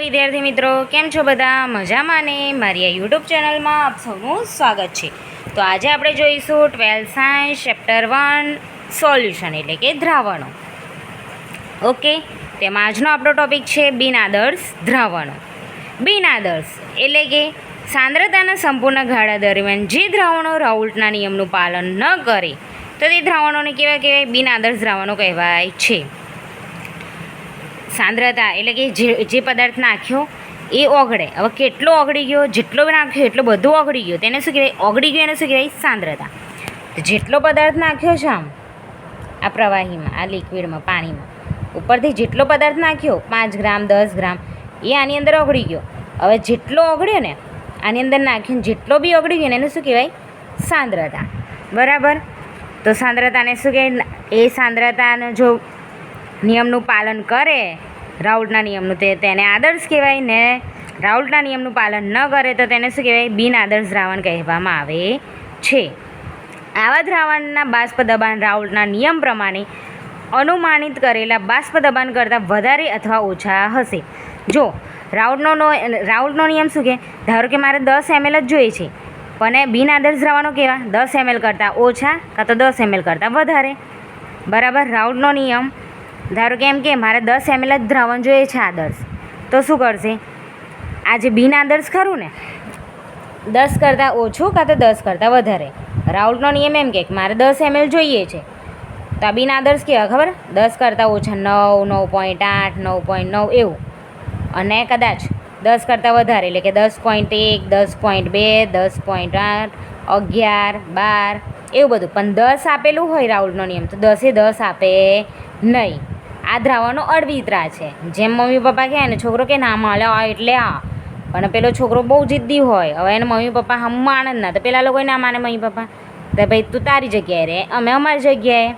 વિદ્યાર્થી મિત્રો, કેમ છો બધા? મજામાં ને? મારી આ યુટ્યુબ ચેનલમાં આપ સૌનું સ્વાગત છે. તો આજે આપણે જોઈશું 12th સાયન્સ ચેપ્ટર 1 સોલ્યુશન એટલે કે દ્રાવણો. ઓકે, તેમાં આજનો આપણો ટોપિક છે બિનઆદર્શ દ્રાવણો. બિનઆદર્શ એટલે કે સાંદ્રતાના સંપૂર્ણ ગાળા દરમિયાન જે દ્રાવણો રાઉલ્ટના નિયમનું પાલન ન કરે તો તે દ્રાવણોને કેવા કહેવાય? બિનઆદર્શ દ્રાવણો કહેવાય છે. સાંદ્રતા એટલે કે જે પદાર્થ નાખ્યો એ ઓગળે. હવે કેટલો ઓગળી ગયો? જેટલો નાખ્યો એટલો બધો ઓગળી ગયો તેને શું કહેવાય? ઓગળી ગયો એને શું કહેવાય? સાંદ્રતા. તો જેટલો પદાર્થ નાખ્યો છે આ પ્રવાહીમાં, આ લિક્વિડમાં, પાણીમાં, ઉપરથી જેટલો પદાર્થ નાખ્યો 5 ગ્રામ 10 ગ્રામ એ આની અંદર ઓગળી ગયો. હવે જેટલો ઓગળ્યો ને આની અંદર નાખ્યો, જેટલો બી ઓગળી ગયો ને એને શું કહેવાય? સાંદ્રતા. બરાબર. તો સાંદ્રતાને શું કહેવાય? એ સાંદ્રતાનો જો નિયમનું પાલન કરે, રાઉલ્ટના નિયમનું, તેને આદર્શ કહેવાય ને રાઉલ્ટના નિયમનું પાલન ન કરે તો તેને શું કહેવાય? બિનઆદર્શ દ્રાવણ કહેવામાં આવે છે. આવા દ્રાવણના બાષ્પ દબાણ રાઉલ્ટના નિયમ પ્રમાણે અનુમાનિત કરેલા બાષ્પ દબાણ કરતાં વધારે અથવા ઓછા હશે. જો રાઉલ્ટનો નિયમ શું કહે? ધારો કે મારે 10 ml જ જોઈએ છે, પણ બિનઆદર્શ દ્રાવણો કેવા? 10 ml કરતાં ઓછા કાં તો 10 ml કરતાં વધારે. બરાબર. રાઉલ્ટનો નિયમ ધારો કે એમ કે મારે 10 ml જ દ્રાવણ જોઈએ છે આદર્શ, તો શું કરશે? આ જે બિનઆદર્શ ખરું ને, 10 કરતાં ઓછું કાં તો 10 કરતાં વધારે. રાઉલ્ટનો નિયમ એમ કે મારે 10 ml જોઈએ છે, તો આ બિનઆદર્શ કેવા ખબર? 10 કરતાં ઓછા 9, 9.8, 9.9 એવું, અને કદાચ 10 કરતાં વધારે એટલે કે 10.1, 10.2, 10.8, 11, 12 એવું બધું. પણ 10 આપેલું હોય રાઉલ્ટનો નિયમ તો 10 એ 10 આપે નહીં. આ દ્રાવણનો અળવિતરા છે. જેમ મમ્મી પપ્પા કહે ને, છોકરો કે ના મળે એટલે આ, પણ પેલો છોકરો બહુ જિદ્દી હોય, હવે એને મમ્મી પપ્પા હમ માને જ ના, તો પેલા લોકો ના માને મમ્મી પપ્પા, તો ભાઈ તું તારી જગ્યાએ રહે, અમે અમારી જગ્યાએ,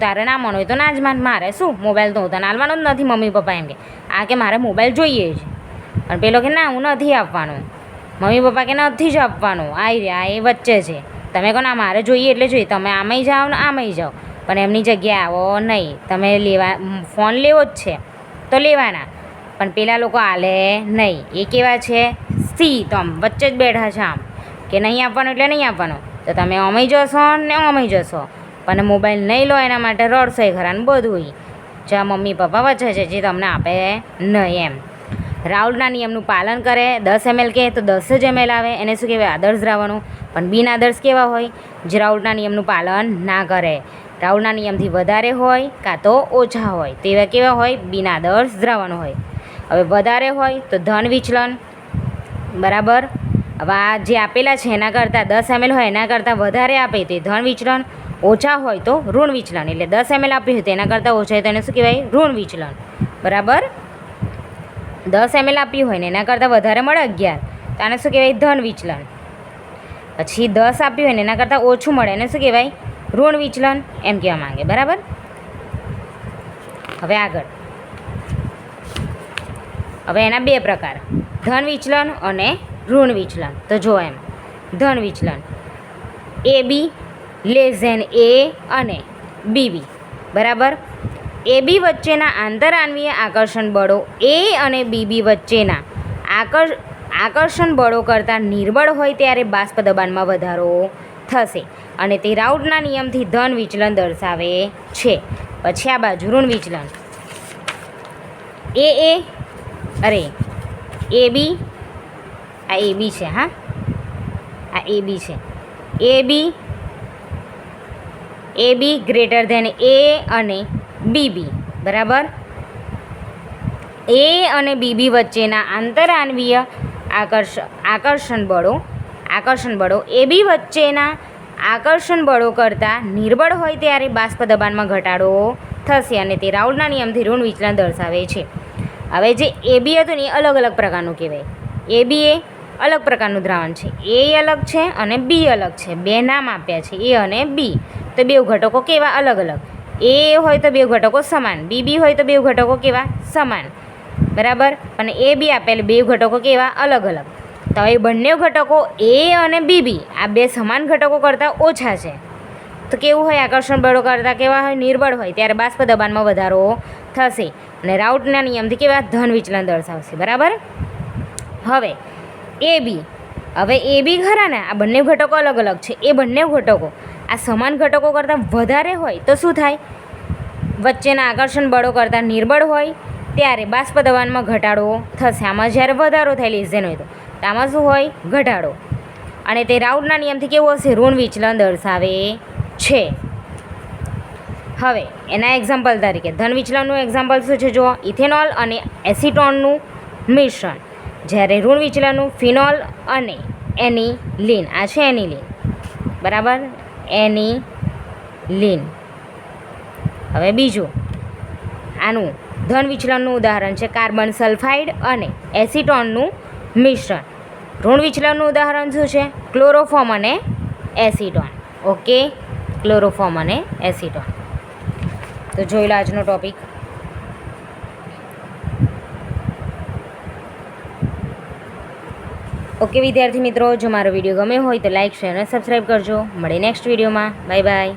તારે ના માનો હોય તો ના જ માન, મારે શું મોબાઈલ તો હું તને આલવાનો જ નથી. મમ્મી પપ્પા એમ કે આ કે મારે મોબાઈલ જોઈએ છે, પણ પેલો કે ના હું નથી આપવાનું. મમ્મી પપ્પા કે નથી જ આપવાનું. આ એ વચ્ચે છે. તમે કહો ના મારે જોઈએ એટલે જોઈએ, તમે આમાંય જાઓ ને આમાંય જાઓ, પણ એમની જગ્યાએ આવો નહીં. તમે ફોન લેવો જ છે તો લેવાના, પણ પેલા લોકો આલે નહીં. એ કેવા છે? સી તો આમ વચ્ચે જ બેઠા છે, આમ કે નહીં આપવાનું એટલે નહીં આપવાનું, તો તમે અમય જશો ને અમય જશો, પણ મોબાઈલ નહીં લો એના માટે રડશો ખરા ને બધું. જ્યાં મમ્મી પપ્પા વચ્ચે છે જે તમને આપે નહીં એમ. રાઉલ્ટના નિયમનું પાલન કરે, 10 ml કહે તો 10 જ ml આવે, એને શું કહેવાય? આદર્શ દ્રાવણો. પણ બિનઆદર્શ કેવા હોય? જે રાઉલ્ટના નિયમનું પાલન ના કરે, રાઉલ્ટના નિયમથી વધારે હોય કાં તો ઓછા હોય, તેવા કેવા હોય? બિનઆદર્શ દ્રાવણો હોય. હવે વધારે હોય તો ધન વિચલન. બરાબર. હવે આ જે આપેલા છે એના કરતાં 10 ml હોય એના કરતાં વધારે આપે તો ધન વિચલન, ઓછા હોય તો ઋણ વિચલન. એટલે 10 ml આપ્યું હોય તો એના કરતાં ઓછા હોય તો એને શું કહેવાય? ઋણ વિચલન. બરાબર. 10 ml આપ્યું હોય ને એના કરતાં વધારે મળે 11 તો આને શું કહેવાય? ધન વિચલન. પછી 10 આપ્યું હોય ને એના કરતાં ઓછું મળે એને શું કહેવાય? ઋણ વિચલન એમ કહેવા માંગે. બરાબર. હવે આગળ, હવે એના બે પ્રકાર, ધન વિચલન અને ઋણ વિચલન. તો જો એમ ધન વિચલન AB A અને BB. બરાબર. AB વચ્ચેના આંતરઆણવીય આકર્ષણ બળો A અને BB વચ્ચેના આકર્ષણ બળો કરતાં નિર્બળ હોય ત્યારે બાષ્પ દબાણમાં વધારો થશે, અને તે રાઉલ્ટના નિયમથી ધન વિચલન દર્શાવે છે. પછી આ બાજુ ઋણ વિચલન, AB, આ AB છે, હા આ AB છે. AB ગ્રેટર ધેન A અને BB. બરાબર. A અને BB વચ્ચેના આંતરઆણવીય આકર્ષણ બળો AB વચ્ચેના આકર્ષણ બળો કરતાં નિર્બળ હોય ત્યારે બાષ્પ દબાણમાં ઘટાડો થશે, અને તે રાઉલ્ટના નિયમથી ઋણ વિચલન દર્શાવે છે. હવે જે AB હતું ને એ અલગ અલગ પ્રકારનું કહેવાય. AB એ અલગ પ્રકારનું દ્રાવણ છે. A અલગ છે અને B અલગ છે. બે નામ આપ્યા છે, A અને B. તો બે ઘટકો કેવા? અલગ અલગ. A હોય તો બે ઘટકો સમાન, BB હોય તો બે ઘટકો કેવા? સમાન. બરાબર. પણ AB આપેલ બે ઘટકો કેવા? અલગ અલગ. તો એ બંને ઘટકો A અને BB આ બે સમાન ઘટકો કરતાં ઓછા છે, તો કેવું હોય? આકર્ષણ બળો કરતાં કેવા હોય? નિર્બળ હોય ત્યારે બાષ્પ દબાણમાં વધારો થશે અને રાઉટના નિયમથી કેવા ધન વિચલન દર્શાવશે. બરાબર. હવે એ બી, હવે એ બી ખરા ને, આ બંને ઘટકો અલગ અલગ છે. એ બંને ઘટકો આ સમાન ઘટકો કરતાં વધારે હોય તો શું થાય? વચ્ચેના આકર્ષણ બળો કરતાં નિર્બળ હોય ત્યારે બાષ્પ દબાણમાં ઘટાડો થશે. આમાં જ્યારે વધારો થાય લેઝન હોય તો આમાં શું હોય? ઘટાડો. અને તે રાઉટના નિયમથી કેવું હશે? ઋણ વિચલન દર્શાવે છે. હવે એના એક્ઝામ્પલ તરીકે ધન વિચલનનું એક્ઝામ્પલ શું છે? જુઓ, ઇથેનોલ અને એસિટોનનું મિશ્રણ. જ્યારે ઋણ વિચલનનું ફિનોલ અને એનિલીન. આ છે એનિલીન. બરાબર, એનિલીન. હવે બીજું આનું ધન વિચલનનું ઉદાહરણ છે કાર્બન સલ્ફાઇડ અને એસિટોનનું મિશ્રણ. ઋણ વિચલનનું ઉદાહરણ શું છે? ક્લોરોફોર્મ અને એસિટોન. ઓકે, ક્લોરોફોર્મ અને એસિટોન. તો જોઈ લો આજનો ટોપિક. ઓકે વિદ્યાર્થી મિત્રો, જો મારો વિડીયો ગમ્યો હોય તો લાઇક, શેર અને સબસ્ક્રાઈબ કરજો. મળે નેક્સ્ટ વિડીયોમાં. Bye bye.